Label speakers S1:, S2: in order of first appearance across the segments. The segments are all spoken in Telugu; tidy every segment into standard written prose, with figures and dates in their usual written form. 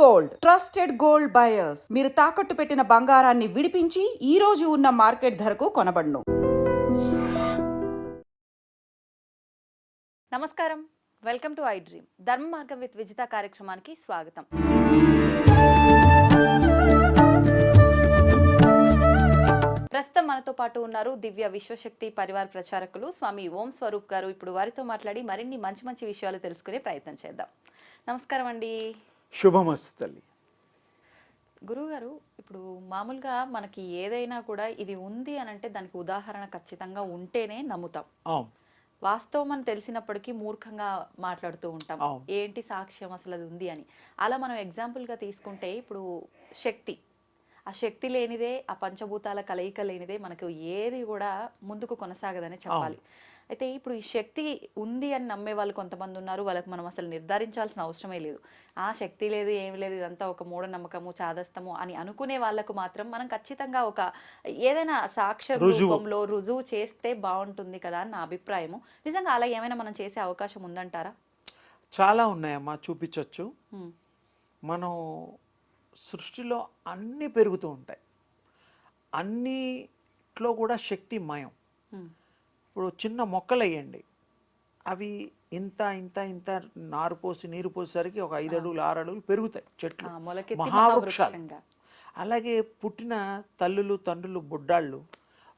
S1: గోల్డ్ ట్రస్టెడ్ గోల్డ్ బయర్స్ మీరు తాకట్టు పెట్టిన బంగారాన్ని విడిపించి ఈ రోజు ఉన్న మార్కెట్ ధరకు కొనబడును.
S2: నమస్కారం, వెల్కమ్ టు ఐ డ్రీమ్. ధర్మ మార్గం విత్ విజిత కార్యక్రమానికి స్వాగతం. ప్రస్తుతం మనతో పాటు ఉన్నారు దివ్య విశ్వశక్తి పరివార్ ప్రచారకులు స్వామి ఓం స్వరూప్ గారు. ఇప్పుడు వారితో మాట్లాడి మరిన్ని మంచి మంచి విషయాలు తెలుసుకునే ప్రయత్నం చేద్దాం. నమస్కారం అండి.
S3: శుభమస్తు తల్లి.
S2: గురువుగారు, ఇప్పుడు మామూలుగా మనకి ఏదైనా కూడా ఇది ఉంది అని అంటే దానికి ఉదాహరణ ఖచ్చితంగా ఉంటేనే నమ్ముతాం. వాస్తవం అని తెలిసినప్పటికీ మూర్ఖంగా మాట్లాడుతూ ఉంటాం. ఏంటి సాక్ష్యం అసలు అది ఉంది అని. అలా మనం ఎగ్జాంపుల్గా తీసుకుంటే ఇప్పుడు శక్తి, ఆ శక్తి లేనిదే, ఆ పంచభూతాల కలయిక లేనిదే మనకు ఏది కూడా ముందుకు కొనసాగదని చెప్పాలి. అయితే ఇప్పుడు ఈ శక్తి ఉంది అని నమ్మే వాళ్ళు కొంతమంది ఉన్నారు. వాళ్ళకి మనం అసలు నిర్ధారించాల్సిన అవసరమే లేదు. ఆ శక్తి లేదు, ఏమి లేదు, ఇదంతా ఒక మూఢనమ్మకము, చాదస్తము అని అనుకునే వాళ్ళకు మాత్రం మనం ఖచ్చితంగా ఒక ఏదైనా సాక్ష్య రూపంలో రుజువు చేస్తే బాగుంటుంది కదా అని నా అభిప్రాయము. నిజంగా అలా ఏమైనా మనం చేసే అవకాశం ఉందంటారా?
S3: చాలా ఉన్నాయమ్మా, చూపించవచ్చు. మనం సృష్టిలో అన్నీ పెరుగుతూ ఉంటాయి, అన్నిట్లో కూడా శక్తి మయం. ఇప్పుడు చిన్న మొక్కలు వేయండి, అవి ఇంత ఇంత ఇంత నారు పోసి నీరు పోసేసరికి ఒక 5 అడుగులు 6 అడుగులు పెరుగుతాయి చెట్లు, మహావృక్షాలు. అలాగే పుట్టిన తల్లులు తండ్రులు బుడ్డాళ్ళు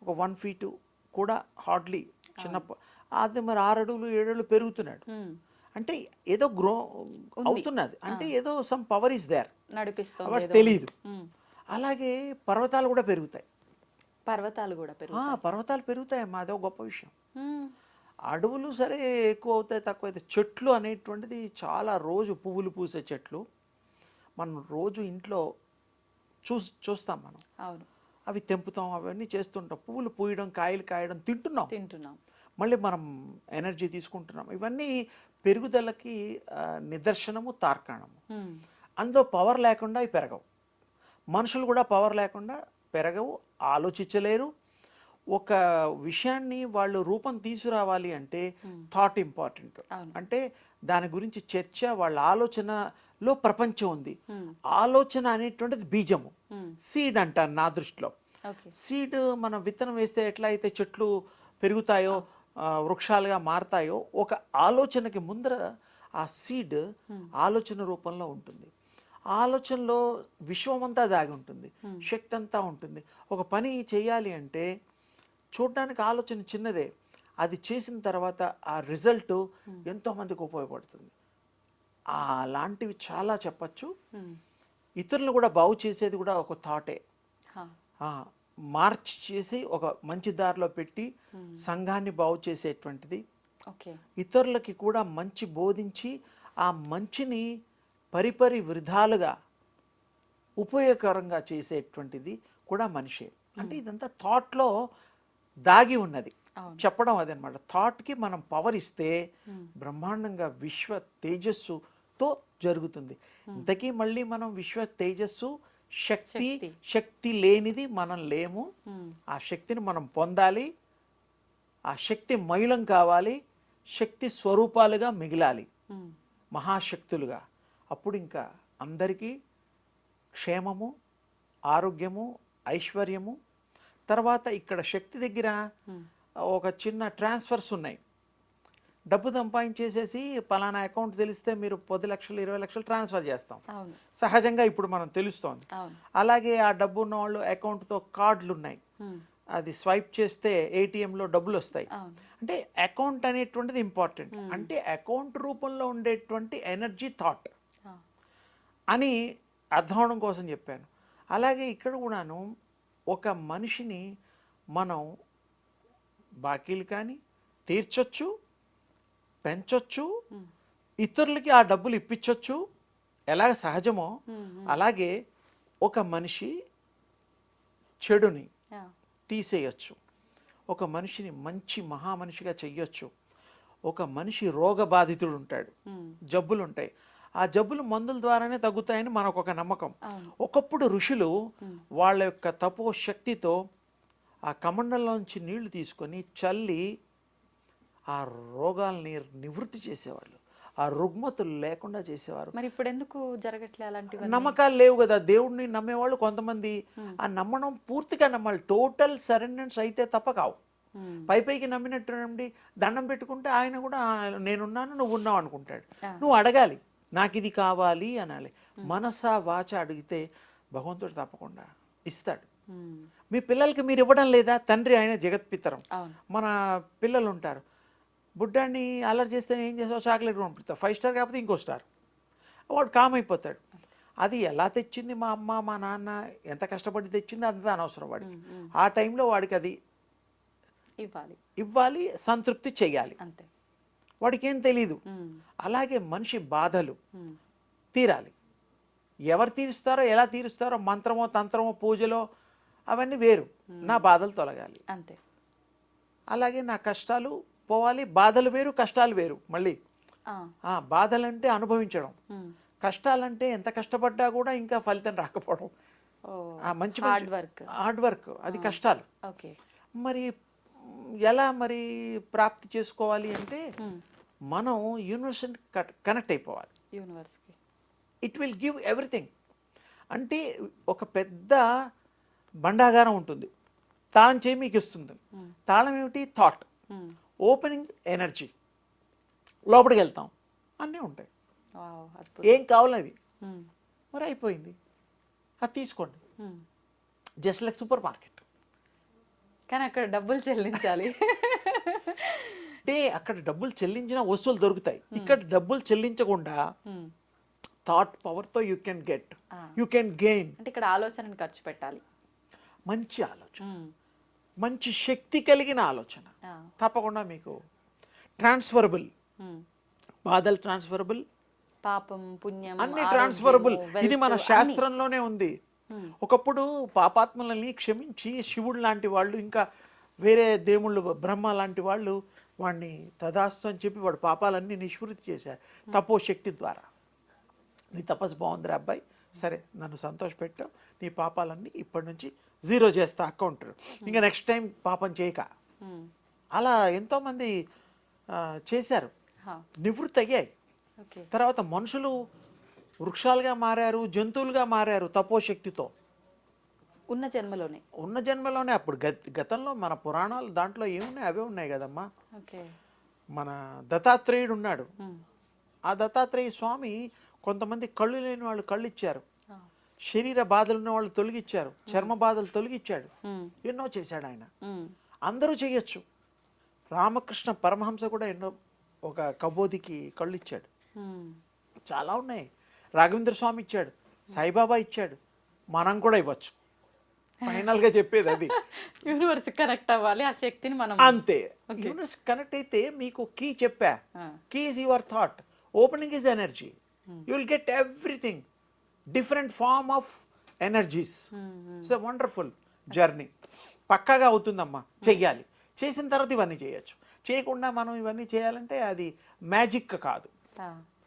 S3: ఒక 1 ఫీటు కూడా హార్డ్లీ చిన్న, అది మరి 6 అడుగులు 7 అడుగులు పెరుగుతున్నాడు అంటే ఏదో గ్రో అవుతున్నది, అంటే ఏదో సమ్ పవర్ ఇస్ దేర్, నడిపిస్తుంది, తెలియదు. అలాగే పర్వతాలు కూడా పెరుగుతాయి. పర్వతాలు పెరుగుతాయమ్మా, అదో గొప్ప విషయం. అడవులు సరే ఎక్కువ అవుతాయి, తక్కువ అవుతాయి. చెట్లు అనేటువంటిది చాలా, రోజు పువ్వులు పూసే చెట్లు మనం రోజు ఇంట్లో చూస్తాం మనం. అవి తెంపుతాం, అవన్నీ చేస్తుంటాం. పువ్వులు పూయడం, కాయలు కాయడం తింటున్నాం, మళ్ళీ మనం ఎనర్జీ తీసుకుంటున్నాం. ఇవన్నీ పెరుగుదలకి నిదర్శనము, తార్కాణము. అందులో పవర్ లేకుండా ఇవి పెరగవు. మనుషులు కూడా పవర్ లేకుండా పెరగవు, ఆలోచించలేరు. ఒక విషయాన్ని వాళ్ళు రూపం తీసుకురావాలి అంటే థాట్ ఇంపార్టెంట్. అంటే దాని గురించి చర్చ, వాళ్ళ ఆలోచనలో ప్రపంచం ఉంది. ఆలోచన అనేటువంటిది బీజము, సీడ్ అంటారు నా దృష్టిలో. సీడ్ మనం విత్తనం వేస్తే ఎట్లా అయితే చెట్లు పెరుగుతాయో, వృక్షాలుగా మారతాయో, ఒక ఆలోచనకి ముందర ఆ సీడ్ ఆలోచన రూపంలో ఉంటుంది. ఆలోచనలో విశ్వమంతా దాగి ఉంటుంది, శక్తి అంతా ఉంటుంది. ఒక పని చేయాలి అంటే చూడడానికి ఆలోచన చిన్నదే, అది చేసిన తర్వాత ఆ రిజల్ట్ ఎంతోమందికి ఉపయోగపడుతుంది. అలాంటివి చాలా చెప్పచ్చు. ఇతరులను కూడా బాగు చేసేది కూడా ఒక థాటే. మార్చి చేసి ఒక మంచి దారిలో పెట్టి సంఘాన్ని బాగు చేసేటువంటిది, ఇతరులకి కూడా మంచి బోధించి ఆ మంచిని పరిపరి విధాలుగా ఉపయోగకరంగా చేసేటువంటిది కూడా మనిషే. అంటే ఇదంతా థాట్లో దాగి ఉన్నది, చెప్పడం అదనమాట. థాట్కి మనం పవర్ ఇస్తే బ్రహ్మాండంగా విశ్వ తేజస్సుతో జరుగుతుంది. ఇంతకీ మళ్ళీ మనం విశ్వ తేజస్సు, శక్తి లేనిది మనం లేము. ఆ శక్తిని మనం పొందాలి, ఆ శక్తి మయులం కావాలి, శక్తి స్వరూపాలుగా మిగిలాలి, మహాశక్తులుగా. అప్పుడు ఇంకా అందరికీ క్షేమము, ఆరోగ్యము, ఐశ్వర్యము. తర్వాత ఇక్కడ శక్తి దగ్గర ఒక చిన్న ట్రాన్స్ఫర్స్ ఉన్నాయి. డబ్బు సంపాదించేసేసి పలానా అకౌంట్ తెలిస్తే మీరు 10 లక్షలు 20 లక్షలు ట్రాన్స్ఫర్ చేస్తాం, సహజంగా ఇప్పుడు మనం తెలుస్తోంది. అలాగే ఆ డబ్బు ఉన్న వాళ్ళు అకౌంట్తో కార్డులు ఉన్నాయి, అది స్వైప్ చేస్తే ఏటీఎంలో డబ్బులు వస్తాయి. అంటే అకౌంట్ అనేటువంటిది ఇంపార్టెంట్. అంటే అకౌంట్ రూపంలో ఉండేటువంటి ఎనర్జీ థాట్ అని అర్థం అవడం కోసం చెప్పాను. అలాగే ఇక్కడ కూడాను ఒక మనిషిని మనం బాకీలు కానీ తీర్చొచ్చు, పెంచొచ్చు, ఇతరులకి ఆ డబ్బులు ఇప్పించవచ్చు. ఎలాగ సహజమో అలాగే ఒక మనిషి చెడుని తీసేయచ్చు, ఒక మనిషిని మంచి మహామనిషిగా చెయ్యొచ్చు. ఒక మనిషి రోగబాధితుడు ఉంటాడు, జబ్బులు ఉంటాయి, ఆ జబ్బులు మందుల ద్వారానే తగ్గుతాయని మనకు ఒక నమ్మకం. ఒకప్పుడు ఋషులు వాళ్ళ యొక్క తపో శక్తితో ఆ కమండలంలోంచి నీళ్లు తీసుకొని చల్లి ఆ రోగాల్ని నివృత్తి చేసేవాళ్ళు. ఆ రుగ్మతులు లేకుండా చేసేవారు.
S2: మరి ఇప్పుడు ఎందుకు జరగట్లే అలాంటివన్నీ?
S3: నమ్మకాలు లేవు కదా, దేవుడిని నమ్మేవాళ్ళు కొంతమంది ఆ నమ్మడం పూర్తిగా నమ్మాలి, టోటల్ సరెండరెన్స్ అయితే తప్ప కావు. పైకి నమ్మినట్టు నమ్మి దండం పెట్టుకుంటే ఆయన కూడా నేనున్నాను నువ్వు ఉన్నావు అనుకుంటాడు. నువ్వు అడగాలి, నాకు ఇది కావాలి అనాలి. మనసా వాచ అడిగితే భగవంతుడు తప్పకుండా ఇస్తాడు. మీ పిల్లలకి మీరు ఇవ్వడం లేదా? తండ్రి ఆయన జగత్పితరం. మన పిల్లలు ఉంటారు, బుడ్డాన్ని అల్లరి చేస్తే ఏం చేస్తావు, చాక్లెట్ పంపిస్తావు, 5 స్టార్ కాకపోతే ఇంకో స్టార్, వాడు కామ్ అయిపోతాడు. అది ఎలా తెచ్చింది మా అమ్మ మా నాన్న, ఎంత కష్టపడి తెచ్చింది అంత అనవసరం వాడికి. ఆ టైంలో వాడికి అది ఇవ్వాలి, సంతృప్తి చెయ్యాలి,
S2: అంతే.
S3: వాడికి ఏం తెలీదు. అలాగే మనిషి బాధలు తీరాలి. ఎవరు తీరుస్తారో ఎలా తీరుస్తారో, మంత్రమో తంత్రమో పూజలో అవన్నీ వేరు. నా బాధలు తొలగాలి
S2: అంతే.
S3: అలాగే నా కష్టాలు పోవాలి. బాధలు వేరు, కష్టాలు వేరు. మళ్ళీ బాధలంటే అనుభవించడం, కష్టాలంటే ఎంత కష్టపడ్డా కూడా ఇంకా ఫలితం రాకపోవడం. మంచి హార్డ్ వర్క్ అది కష్టాలు. మరి ఎలా మరి ప్రాప్తి చేసుకోవాలి అంటే మనం యూనివర్స్ని కనెక్ట్ అయిపోవాలి.
S2: యూనివర్స్కి
S3: ఇట్ విల్ గివ్ ఎవ్రీథింగ్. అంటే ఒక పెద్ద బండాగారం ఉంటుంది, తాళం చేయి మీకు ఇస్తుంది. తాళం ఏమిటి? థాట్. ఓపెనింగ్ ఎనర్జీ, లోపలికి వెళ్తాం, అన్నీ ఉంటాయి. ఏం కావాలవి మరి అయిపోయింది, అది తీసుకోండి. Just like super market.
S2: కానీ అక్కడ డబ్బులు చెల్లించాలి.
S3: అంటే అక్కడ డబ్బులు చెల్లించిన వస్తువులు దొరుకుతాయి, ఇక్కడ డబ్బులు చెల్లించకుండా థాట్ పవర్తో you can get, you can gain.
S2: అంటే ఇక్కడ ఆలోచనని ఖర్చు పెట్టాలి.
S3: మంచి ఆలోచన, మంచి శక్తి కలిగిన ఆలోచన తప్పకుండా మీకు ట్రాన్స్ఫరబుల్. బాధలు ట్రాన్స్ఫరబుల్,
S2: పాపం పుణ్యం
S3: అన్ని ట్రాన్స్ఫరబుల్. ఇది మన శాస్త్రంలోనే ఉంది. ఒకప్పుడు పాపాత్మలని క్షమించి శివుడు లాంటి వాళ్ళు, ఇంకా వేరే దేవుళ్ళు బ్రహ్మ లాంటి వాళ్ళు వాడిని తదాస్తు అని చెప్పి వాడు పాపాలన్నీ నిష్పృతి చేశారు తపోశక్తి ద్వారా. నీ తపస్సు బాగుందిరా అబ్బాయి, సరే నన్ను సంతోషపెట్టావు, నీ పాపాలన్నీ ఇప్పటి నుంచి 0 చేస్తా అకౌంట్, ఇంకా నెక్స్ట్ టైం పాపం చేయక. అలా ఎంతోమంది చేశారు, నివృత్తి అయ్యాయి. తర్వాత మనుషులు వృక్షాలుగా మారారు, జంతువులుగా మారారు తపోశక్తితో.
S2: ఉన్న జన్మలోనే.
S3: అప్పుడు గతంలో మన పురాణాలు దాంట్లో ఏమున్నాయి అవే ఉన్నాయి కదమ్మా. మన దత్తాత్రేయుడు ఉన్నాడు. ఆ దత్తాత్రేయ స్వామి కొంతమంది కళ్ళు లేని వాళ్ళు కళ్ళు ఇచ్చారు, శరీర బాధలు ఉన్న వాళ్ళు తొలగిచ్చారు, చర్మ బాధలు తొలగిచ్చాడు, ఎన్నో చేశాడు ఆయన. అందరూ చేయొచ్చు. రామకృష్ణ పరమహంస కూడా ఎన్నో, ఒక కబోదికి కళ్ళు ఇచ్చాడు. చాలా ఉన్నాయి. రాఘవేంద్ర స్వామి ఇచ్చాడు, సాయిబాబా ఇచ్చాడు, మనం కూడా ఇవ్వచ్చు. ఫైనల్ గా చెప్పేది అది.
S2: యూనివర్స్ కనెక్ట్ అవ్వాలి, ఆ శక్తిని మనం.
S3: అంతే. యూనివర్స్ కనెక్ట్ అయితే మీకు కీ చెప్పా. Key is your thought, opening is energy. You will get everything, different form of energies. It's a wonderful journey. పక్కాగా అవుతుందమ్మా, చెయ్యాలి. చేసిన తర్వాత ఇవన్నీ చేయొచ్చు. చేయకుండా మనం ఇవన్నీ చేయాలంటే అది మ్యాజిక్ కాదు,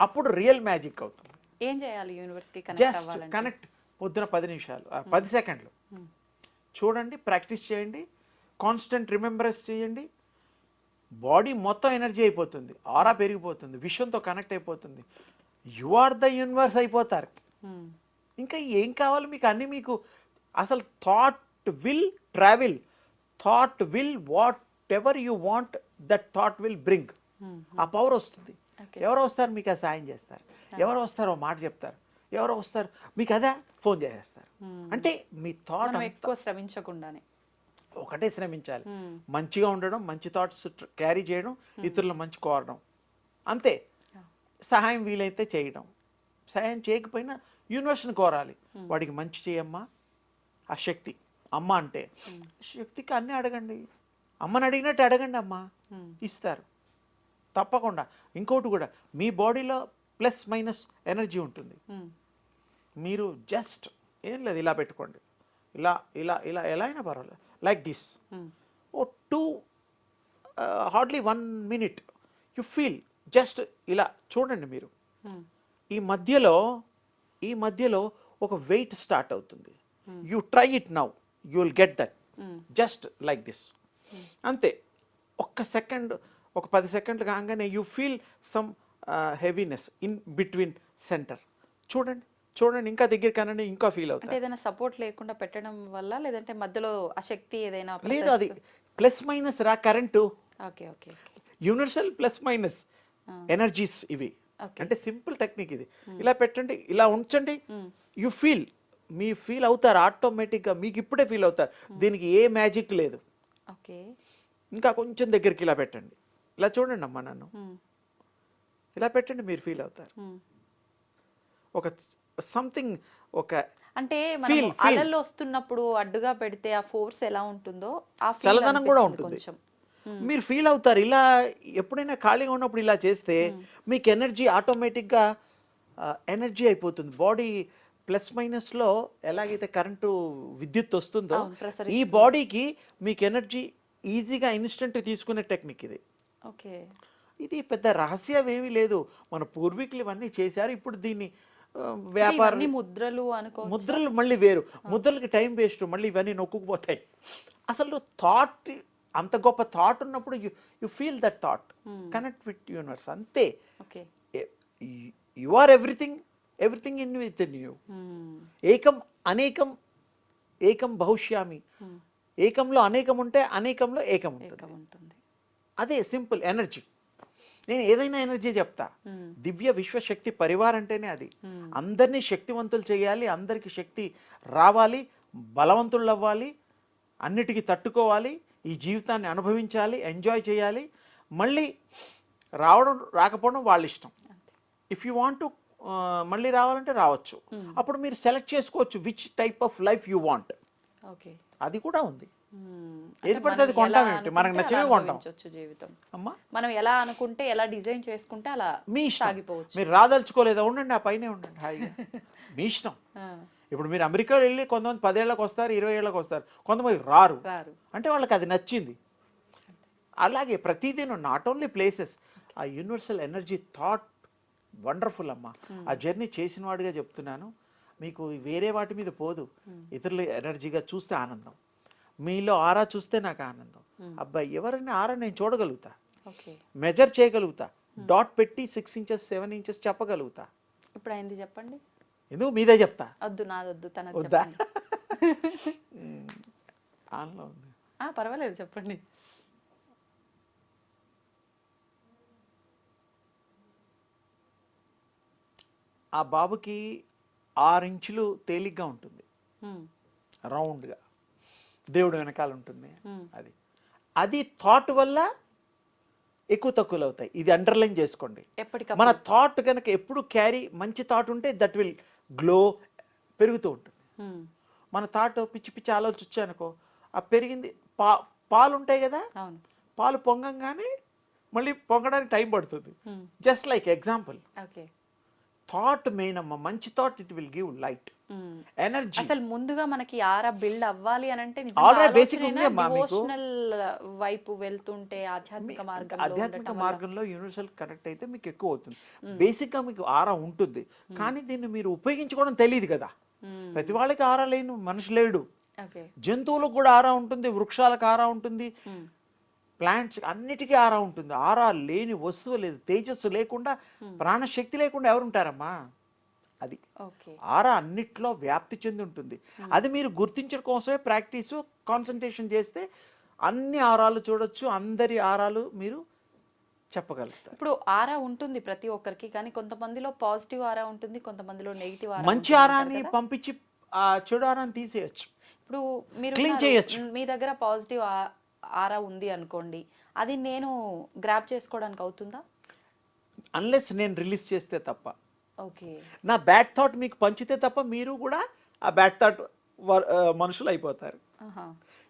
S3: అప్పుడు రియల్ మ్యాజిక్ అవుతుంది.
S2: ఏం చేయాలి యూనివర్స్కి
S3: జస్ట్ కనెక్ట్. పొద్దున 10 నిమిషాలు, 10 సెకండ్లు చూడండి, ప్రాక్టీస్ చేయండి, కాన్స్టెంట్ రిమెంబరెన్స్ చేయండి. బాడీ మొత్తం ఎనర్జీ అయిపోతుంది, ఆరా పెరిగిపోతుంది, విశ్వంతో కనెక్ట్ అయిపోతుంది. యు ఆర్ ద యూనివర్స్ అయిపోతారు. ఇంకా ఏం కావాలి మీకు? అన్నీ మీకు. అసలు thought will travel, thought will what ever you want, that thought will bring. ఆ పవర్ వస్తుంది. ఎవరో వస్తారు మీకు ఆ సాయం చేస్తారు, ఎవరో వస్తారో మాట చెప్తారు, ఎవరో వస్తారు మీకు అదే ఫోన్ చేసేస్తారు. అంటే మీ థాట్
S2: ఎక్కువ శ్రమించకుండానే
S3: ఒకటే శ్రమించాలి, మంచిగా ఉండడం, మంచి థాట్స్ క్యారీ చేయడం, ఇతరులు మంచి కోరడం, అంతే. సహాయం వీలైతే చేయడం, సహాయం చేయకపోయినా యూనివర్స్ని కోరాలి, వాడికి మంచి చేయమ్మా. ఆ శక్తి అమ్మ అంటే శక్తికి అన్నీ అడగండి, అమ్మని అడిగినట్టు అడగండి, అమ్మ ఇస్తారు తప్పకుండా. ఇంకోటి కూడా, మీ బాడీలో ప్లస్ మైనస్ ఎనర్జీ ఉంటుంది. మీరు జస్ట్ ఏం లేదు, ఇలా పెట్టుకోండి, ఇలా ఇలా ఇలా ఎలా అయినా పర్వాలేదు, like this. Oh 2 hardly 1 minute you feel, just ఇలా చూడండి మీరు. ఈ మధ్యలో ఒక వెయిట్ స్టార్ట్ అవుతుంది. You try it now, you will get that. Just like this, అంతే. ఒక్క సెకండ్, ఒక 10 సెకండ్లు కాగానే you feel some heaviness in between centre. చూడండి చూడండి, ఇంకా దగ్గర కనండి, ఇంకా ఫీల్
S2: అంటే
S3: అవుతారు.
S2: ఏదైనా సపోర్ట్ లేకుండా పెట్టడం వల్ల, లేదంటే మధ్యలో ఆ శక్తి ఏదైనా
S3: లేదు, అది ప్లస్ మైనస్ రా current,
S2: okay okay
S3: universal plus minus energies ఇవి.
S2: Okay.
S3: అంటే సింపుల్ టెక్నిక్ ఇది. ఇలా పెట్టండి, ఇలా ఉంచండి, యు ఫీల్, మీ ఫీల్ అవుతారు ఆటోమేటిక్గా, మీకు ఇప్పుడే ఫీల్ అవుతారు. దీనికి ఏ మ్యాజిక్ లేదు.
S2: ఓకే
S3: ఇంకా కొంచెం దగ్గరికి ఇలా పెట్టండి, ఇలా చూడండి అమ్మా నన్ను, ఇలా పెట్టండి, మీరు ఫీల్ అవుతారు. ఒక సంథింగ్, ఒక
S2: అంటే మనం అలల్లో వస్తున్నప్పుడు అడ్డుగా పెడితే ఆ ఫోర్స్ ఎలా ఉంటుందో ఆ feel
S3: చల్లదనం కూడా
S2: అనిపిస్తుంది
S3: ఉంటుంది.
S2: కొంచెం.
S3: మీరు ఫీల్ అవుతారు. ఇలా ఎప్పుడైనా ఖాళీగా ఉన్నప్పుడు ఇలా చేస్తే మీకు ఎనర్జీ ఆటోమేటిక్గా ఎనర్జీ అయిపోతుంది. బాడీ ప్లస్ మైనస్లో ఎలాగైతే కరెంటు విద్యుత్ వస్తుందో
S2: అవును, ప్రసరిస్తుంది.
S3: ఈ బాడీకి మీకు ఎనర్జీ ఈజీగా ఇన్స్టెంట్ తీసుకునే టెక్నిక్ ఇది.
S2: ఓకే
S3: ఇది పెద్ద రహస్యం ఏమీ లేదు, మన పూర్వీకులు ఇవన్నీ చేశారు. ఇప్పుడు దీన్ని వ్యాపార
S2: ఇవన్నీ ముద్రలు అనుకో.
S3: ముద్రలు మళ్ళీ వేరు, ముద్రలకి టైం వేస్ట్, మళ్ళీ ఇవన్నీ నొక్కుకుపోతాయి. అసలు థాట్, అంత గొప్ప థాట్ ఉన్నప్పుడు you feel that thought, connect with universe, అంతే.
S2: Okay
S3: you are everything, everything in with in you. ఏకం అనేకం, ఏకం బహుష్యామి. ఏకంలో అనేకం ఉంటే అనేకంలో ఏకం ఉంటుంది.
S2: ఉంటుంది.
S3: అదే సింపుల్ ఎనర్జీ. నేను ఏదైనా ఎనర్జీ చెప్తా. దివ్య విశ్వశక్తి పరివార్ అంటేనే అది. అందరినీ శక్తివంతులు చేయాలి, అందరికీ శక్తి రావాలి, బలవంతులు అవ్వాలి, అన్నిటికీ తట్టుకోవాలి, ఈ జీవితాన్ని అనుభవించాలి, ఎంజాయ్ చేయాలి. మళ్ళీ రావడం రాకపోవడం వాళ్ళ ఇష్టం. ఇఫ్ యూ వాంట్ టు మళ్ళీ రావాలంటే రావచ్చు. అప్పుడు మీరు సెలెక్ట్ చేసుకోవచ్చు which type of life you want.
S2: Okay
S3: అది కూడా ఉంది. ఏది పడితే అది కొంటాం ఏమిటి, మనకు నచ్చినవి కొంటాం
S2: జీవితం.
S3: అమ్మా.
S2: మనం ఎలా అనుకుంటే, ఎలా డిజైన్ చేసుకుంటే అలా
S3: మీ ఇష్టం.
S2: సాగిపోవచ్చు.
S3: మీరు రాదలుచుకోలేదా, ఉండండి, ఆ పైనే ఉండండి హాయిగా, మీ ఇష్టం. ఇప్పుడు మీరు అమెరికా వెళ్ళి కొంతమంది 10 ఏళ్ళకి వస్తారు, 20 ఏళ్ళకి వస్తారు, కొంతమంది రారు. అంటే వాళ్ళకి అది నచ్చింది. అలాగే ప్రతిదీ నాట్ ఓన్లీ ప్లేసెస్, ఆ యూనివర్సల్ ఎనర్జీ థాట్ వండర్ఫుల్ అమ్మా. ఆ జర్నీ చేసిన వాడిగా చెప్తున్నాను, మీకు వేరే వాటి మీద పోదు. ఇతరులు ఎనర్జీగా చూస్తే ఆనందం, మీలో ఆరా చూస్తే నాకు ఆనందం. అబ్బాయి ఎవరైనా ఆరా నేను చూడగలుగుతా, మెజర్ చేయగలుగుతా, డాట్ పెట్టి 6 ఇంచెస్ 7 ఇంచెస్ చెప్పగలుగుతా.
S2: ఇప్పుడు అయింది చెప్పండి.
S3: ఎందుకు మీదే చెప్తా,
S2: వద్దు నాదొద్దు, తన
S3: వద్దా? ఆన్లో ఉంది,
S2: పర్వాలేదు చెప్పండి.
S3: ఆ బాబుకి 6 ఇంచులు తేలిగ్గా ఉంటుంది, రౌండ్గా, దేవుడు వెనకాల ఉంటుంది. అది అది థాట్ వల్ల ఎక్కువ తక్కువలు అవుతాయి. ఇది అండర్లైన్ చేసుకోండి. మన థాట్ కనుక ఎప్పుడు క్యారీ, మంచి థాట్ ఉంటే దట్ విల్ గ్లో, పెరుగుతూ ఉంటుంది. మన థాట్ పిచ్చి పిచ్చి ఆలోచన వచ్చాయనుకో, ఆ పెరిగింది పాలు ఉంటాయి కదా, పాలు పొంగంగానే మళ్ళీ పొంగడానికి టైం పడుతుంది. Just like example, thought main అమ్మ. మంచి thought it will give light, energy.
S2: అసలు ముందుగా మనకి ఆరా బిల్డ్ అవ్వాలి అని అంటే
S3: ఆల్రెడీ బేసిక్ ఉంది అమ్మా మీకు.
S2: డివోషనల్ వైపు వెళ్తుంటే ఆధ్యాత్మిక
S3: మార్గంలో యూనివర్సల్ కనెక్ట్ అయితే మీకు ఎక్కువ అవుతుంది. బేసిక్ గా మీకు ఆరా ఉంటుంది, కానీ దీన్ని మీరు ఉపయోగించుకోవడం తెలియదు కదా. ప్రతి వాళ్ళకి ఆరా లేని మనిషి లేడు. జంతువులకు కూడా ఆరా ఉంటుంది, వృక్షాలకు ఆరా ఉంటుంది, ప్లాంట్స్ అన్నిటికీ ఆరా ఉంటుంది. ఆరా లేని వస్తువు లేదు. తేజస్సు లేకుండా, ప్రాణశక్తి లేకుండా ఎవరుంటారమ్మా? అది ఆరా అన్నిట్లో వ్యాప్తి చెంది ఉంటుంది. అది మీరు గుర్తించడం కోసమే ప్రాక్టీసు, కాన్సన్ట్రేషన్ చేస్తే అన్ని ఆరాలు చూడొచ్చు, అందరి ఆరాలు మీరు చెప్పగలుగుతారు.
S2: ఇప్పుడు ఆరా ఉంటుంది ప్రతి ఒక్కరికి, కానీ కొంతమందిలో పాజిటివ్ ఆరా ఉంటుంది, కొంతమందిలో నెగిటివ్ ఆరా.
S3: మంచి ఆరాని పంపించి ఆ చెడు ఆరాని తీసేయచ్చు.
S2: ఇప్పుడు మీరు
S3: క్లీన్ చేయొచ్చు.
S2: మీ దగ్గర పాజిటివ్ ఆరా ఉంది అనుకోండి, అది నేను గ్రాప్ చేసుకోవడానికి అవుతుందా?
S3: అన్లెస్ నేను రిలీజ్ చేస్తే తప్ప.
S2: ఓకే,
S3: నా బ్యాడ్ థాట్ మీకు పంచితే తప్ప మీరు కూడా ఆ బ్యాడ్ థాట్ మనుషులు అయిపోతారు.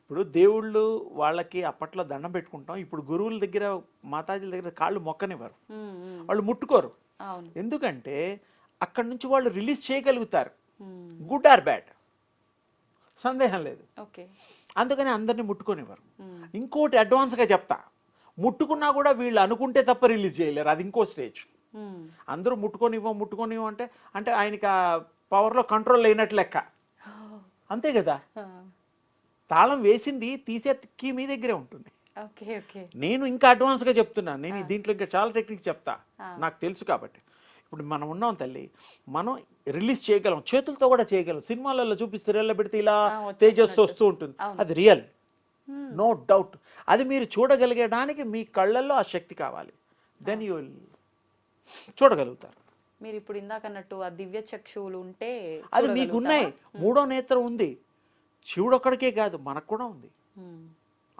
S3: ఇప్పుడు దేవుళ్ళు వాళ్ళకి అప్పట్లో దండం పెట్టుకుంటాం, ఇప్పుడు గురువుల దగ్గర, మాతాజీల దగ్గర కాళ్ళు మొక్కనివ్వరు, వాళ్ళు ముట్టుకోరు. ఎందుకంటే అక్కడి నుంచి వాళ్ళు రిలీజ్ చేయగలుగుతారు, గుడ్ ఆర్ బ్యాడ్, సందేహం లేదు. అందుకని అందరినీ ముట్టుకొనివ్వరు. ఇంకోటి అడ్వాన్స్గా చెప్తా, ముట్టుకున్నా కూడా వీళ్ళు అనుకుంటే తప్ప రిలీజ్ చేయలేరు, అది ఇంకో స్టేజ్. అందరూ ముట్టుకొనివ్వం అంటే అంటే ఆయనకి ఆ పవర్లో కంట్రోల్ లేనట్లు లెక్క, అంతే కదా. తాళం వేసింది తీసే కీ మీ దగ్గరే ఉంటుంది.
S2: ఓకే ఓకే
S3: నేను ఇంకా అడ్వాన్స్గా చెప్తున్నాను. నేను దీంట్లో ఇంకా చాలా టెక్నిక్స్ చెప్తా, నాకు తెలుసు కాబట్టి. ఇప్పుడు మనం ఉన్నాం తల్లి, మనం రిలీజ్ చేయగలం, చేతులతో కూడా చేయగలం. సినిమాలలో చూపిస్తే రెల్ల పెడితే ఇలా తేజస్సు వస్తూ ఉంటుంది, అది రియల్, నో డౌట్. అది మీరు చూడగలిగడానికి మీ కళ్ళల్లో ఆ శక్తి కావాలి, దెన్ యూ విల్ చూడగలుగుతారు.
S2: మీరు ఇప్పుడు ఇందాక అన్నట్టు ఆ దివ్య చక్షువులు ఉంటే
S3: అది మీకు ఉన్నాయి. మూడో నేత్రం ఉంది. శివుడు ఒక్కడికే కాదు, మనకు కూడా ఉంది,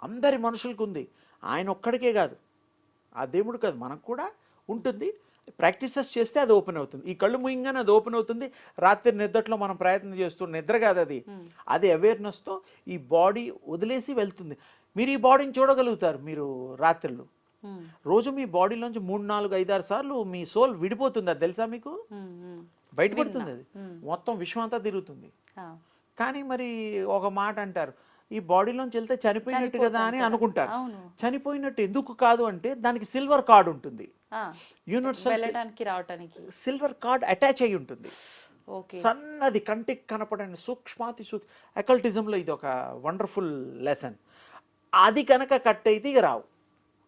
S3: అందరి మనుషులకు ఉంది. ఆయన ఒక్కడికే కాదు, ఆ దేవుడు కాదు, మనకు కూడా ఉంటుంది. ప్రాక్టీసెస్ చేస్తే అది ఓపెన్ అవుతుంది. ఈ కళ్ళు మూయంగానే అది ఓపెన్ అవుతుంది. రాత్రి నిద్రలో మనం ప్రయత్నం చేస్తూ, నిద్ర కాదు అది, అది అవేర్నెస్తో ఈ బాడీ వదిలేసి వెళ్తుంది. మీరు ఈ బాడీని చూడగలుగుతారు. మీరు రాత్రులు రోజు మీ బాడీలోంచి 3, 4, 5, 6 సార్లు మీ సోల్ విడిపోతుంది. అది తెలుసా మీకు? బయటపడుతుంది. అది మొత్తం విశ్వం అంతా తిరుగుతుంది. కానీ మరి ఒక మాట అంటారు, ఈ బాడీలోంచి వెళ్తే చనిపోయినట్టు కదా అని అనుకుంటారు. చనిపోయినట్టు ఎందుకు కాదు అంటే దానికి సిల్వర్ కార్డ్ ఉంటుంది, యూనివర్సల్ సిల్వర్ కార్డ్ అటాచ్ అయి ఉంటుంది. సన్నది కంటికి కనపడని సూక్ష్మాతి అకల్టిజంలో ఇది ఒక వండర్ఫుల్ లెసన్. అది కనుక కట్ అయితే ఇక రావు,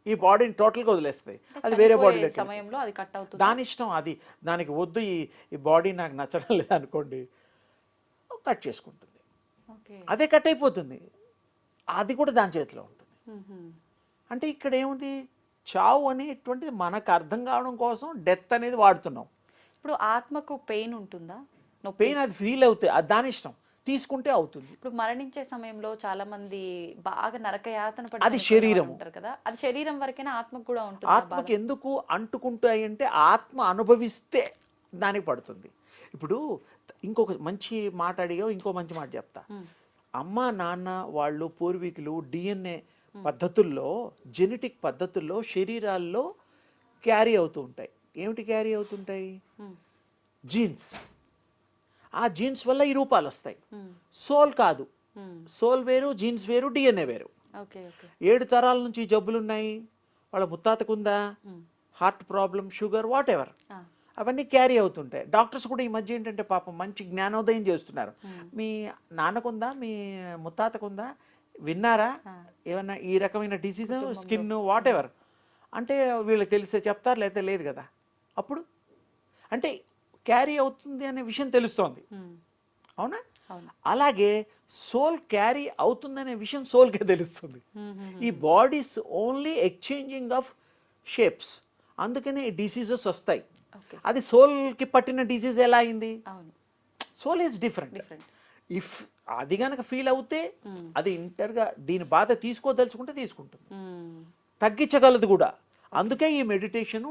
S3: ఈ బాడీని టోటల్గా వదిలేస్తుంది. అది వేరే బాడీలో
S2: సమయంలో అది కట్ అవుతుంది.
S3: దాని ఇష్టం, అది దానికి వద్దు, ఈ బాడీ నాకు నచ్చడం లేదు అనుకోండి, కట్ చేసుకుంటుంది. అదే కట్ అయిపోతుంది, అది కూడా దాని చేతిలో ఉంటుంది. అంటే ఇక్కడ ఏముంది, చావు అనేటువంటిది మనకు అర్థం కావడం కోసం డెత్ అనేది వాడుతున్నాం.
S2: ఇప్పుడు ఆత్మకు పెయిన్ ఉంటుందా?
S3: పెయిన్ అది ఫీల్ అవుతాయి, అది దాని ఇష్టం, తీసుకుంటే అవుతుంది.
S2: ఇప్పుడు మరణించే సమయంలో చాలా మంది బాగా నరకయాతన పడి
S3: అది శరీరం
S2: ఉంటారు కదా, అది శరీరం వరకైనా ఆత్మకు కూడా ఉంటుంది.
S3: ఆత్మకి ఎందుకు అంటుకుంటాయి అంటే ఆత్మ అనుభవిస్తే దానికి పడుతుంది. ఇప్పుడు ఇంకొక మంచి మాట అడిగా, ఇంకో మంచి మాట చెప్తా. అమ్మ నాన్న వాళ్ళు పూర్వీకులు డిఎన్ఏ పద్ధతుల్లో, జెనెటిక్ పద్ధతుల్లో శరీరాల్లో క్యారీ అవుతూ ఉంటాయి. ఏమిటి క్యారీ అవుతుంటాయి? జీన్స్. ఆ జీన్స్ వల్ల ఈ రూపాలు వస్తాయి. సోల్ కాదు, సోల్ వేరు, జీన్స్ వేరు, డిఎన్ఏ వేరు. 7 తరాల నుంచి జబ్బులు ఉన్నాయి. వాళ్ళ ముత్తాతకుందా heart problem, sugar, whatever, అవన్నీ క్యారీ అవుతుంటాయి. డాక్టర్స్ కూడా ఈ మధ్య ఏంటంటే పాపం మంచి జ్ఞానోదయం చేస్తున్నారు. మీ నాన్నకుందా, మీ ముత్తాతకుందా, విన్నారా ఏమన్నా ఈ రకమైన డిసీజ్, స్కిన్, వాట్ ఎవర్ అంటే వీళ్ళకి తెలిసే చెప్తారు, లేకపోతే లేదు కదా. అప్పుడు అంటే క్యారీ అవుతుంది అనే విషయం తెలుస్తోంది, అవునా? అలాగే సోల్ క్యారీ అవుతుందనే విషయం సోల్కే తెలుస్తుంది. ఈ bodies only exchanging of shapes, అందుకనే డిసీజెస్ వస్తాయి. అది సోల్కి పట్టిన డిసీజ్ ఎలా అయింది? Soul is different. ఇఫ్ అది కనుక ఫీల్ అవుతే అది ఇంటర్గా దీని బాధ తీసుకోదలుచుకుంటే తీసుకుంటుంది, తగ్గించగలదు కూడా. అందుకే ఈ మెడిటేషను,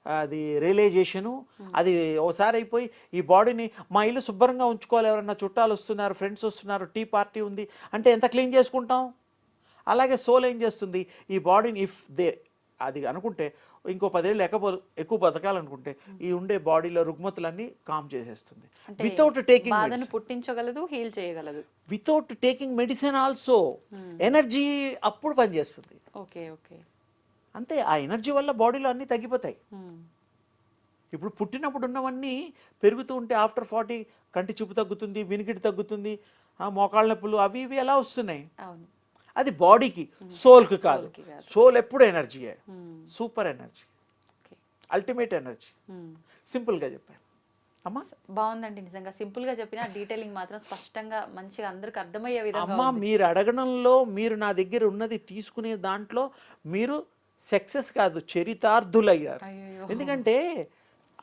S3: అది రియలైజేషను, అది ఓసారి అయిపోయి ఈ బాడీని, మా ఇల్లు శుభ్రంగా ఉంచుకోవాలి, ఎవరన్నా చుట్టాలు వస్తున్నారు, ఫ్రెండ్స్ వస్తున్నారు, టీ పార్టీ ఉంది అంటే ఎంత క్లీన్ చేసుకుంటాం. అలాగే సోల్ ఏం చేస్తుంది, ఈ బాడీని ఇఫ్ దే అది అనుకుంటే ఇంకో 10 ఏళ్ళు ఎక్కువ బతకాలనుకుంటే ఈ ఉండే బాడీలో రుగ్మతులన్నీ కామ్ చేసేస్తుంది. వితౌట్ టేకింగ్
S2: పుట్టించగలదు, హీల్ చేయగలదు.
S3: Without taking medicine also energy అప్పుడు పనిచేస్తుంది.
S2: ఓకే ఓకే,
S3: అంతే. ఆ ఎనర్జీ వల్ల బాడీలో అన్నీ తగ్గిపోతాయి. ఇప్పుడు పుట్టినప్పుడు ఉన్నవన్నీ పెరుగుతూ ఉంటే ఆఫ్టర్ 40 కంటి చూపు తగ్గుతుంది, వినికిడి తగ్గుతుంది, మోకాళ్ళ నొప్పులు అవి ఇవి ఎలా వస్తున్నాయి? అది బాడీకి, సోల్కి కాదు. సోల్ ఎప్పుడు ఎనర్జీయే, సూపర్ ఎనర్జీ, అల్టిమేట్ ఎనర్జీ. సింపుల్గా చెప్పాను అమ్మా.
S2: బాగుందండి, నిజంగా సింపుల్ గా చెప్పిన డీటెయిలింగ్ మాత్రం స్పష్టంగా మంచిగా అందరికి అర్థమయ్యే విధంగా.
S3: అమ్మా మీరు అడగడంలో, మీరు నా దగ్గర ఉన్నది తీసుకునే దాంట్లో మీరు సక్సెస్ కాదు, చరితార్థులయ్యారు. ఎందుకంటే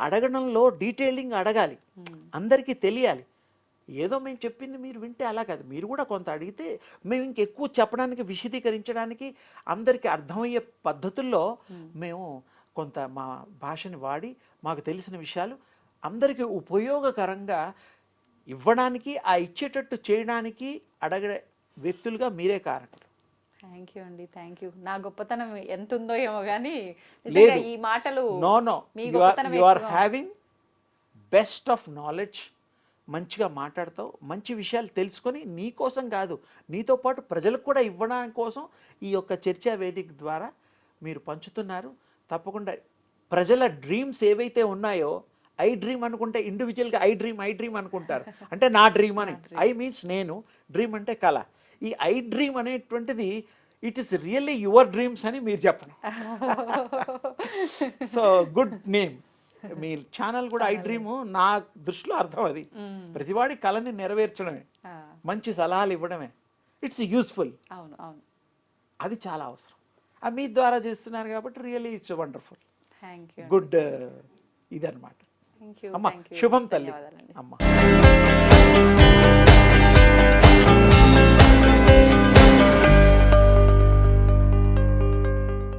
S3: అడగడంలో డీటెయిలింగ్ అడగాలి, అందరికీ తెలియాలి. ఏదో మేము చెప్పింది మీరు వింటే అలా కాదు, మీరు కూడా కొంత అడిగితే మేము ఇంకెక్కువ చెప్పడానికి, విశదీకరించడానికి, అందరికీ అర్థమయ్యే పద్ధతుల్లో మేము కొంత మా భాషని వాడి మాకు తెలిసిన విషయాలు అందరికీ ఉపయోగకరంగా ఇవ్వడానికి, ఆ ఇచ్చేటట్టు చేయడానికి అడగే వ్యక్తులుగా మీరే కారకులు.
S2: థ్యాంక్ యూ అండి, థ్యాంక్ యూ. నా గొప్పతనం ఎంత ఉందో ఏమో కానీ ఈ మాటలు
S3: no you are having best of knowledge. మంచిగా మాట్లాడతావు, మంచి విషయాలు తెలుసుకొని నీ కోసం కాదు, నీతో పాటు ప్రజలకు కూడా ఇవ్వడానికి కోసం ఈ యొక్క చర్చా వేదిక ద్వారా మీరు పంచుతున్నారు. తప్పకుండా ప్రజల డ్రీమ్స్ ఏవైతే ఉన్నాయో, ఐ డ్రీమ్ అనుకుంటే ఇండివిజువల్గా ఐ డ్రీమ్ అనుకుంటారు, అంటే నా డ్రీమ్ అని. ఐ మీన్స్ నేను, డ్రీమ్ అంటే కళ. ఈ ఐ డ్రీమ్ అనేటువంటిది it is really your dreams అని మీరు చెప్పండి. So good name. మీ ఛానల్ కూడా ఐ డ్రీమ్ నా దృష్టిలో అర్థం అది. ప్రతివాడి కళని నెరవేర్చడమే, మంచి సలహాలు ఇవ్వడమే, ఇట్స్ యూస్ఫుల్.
S2: అవును అవును,
S3: అది చాలా అవసరం. అది మీ ద్వారా చేస్తున్నారు కాబట్టి really it's wonderful,
S2: thank you,
S3: good ఇదన్నమాట.
S2: థ్యాంక్ యూ,
S3: అమ్మ
S2: థ్యాంక్ యూ,
S3: శుభం తల్లి
S2: ధన్యవాదాలండి.
S3: అమ్మ.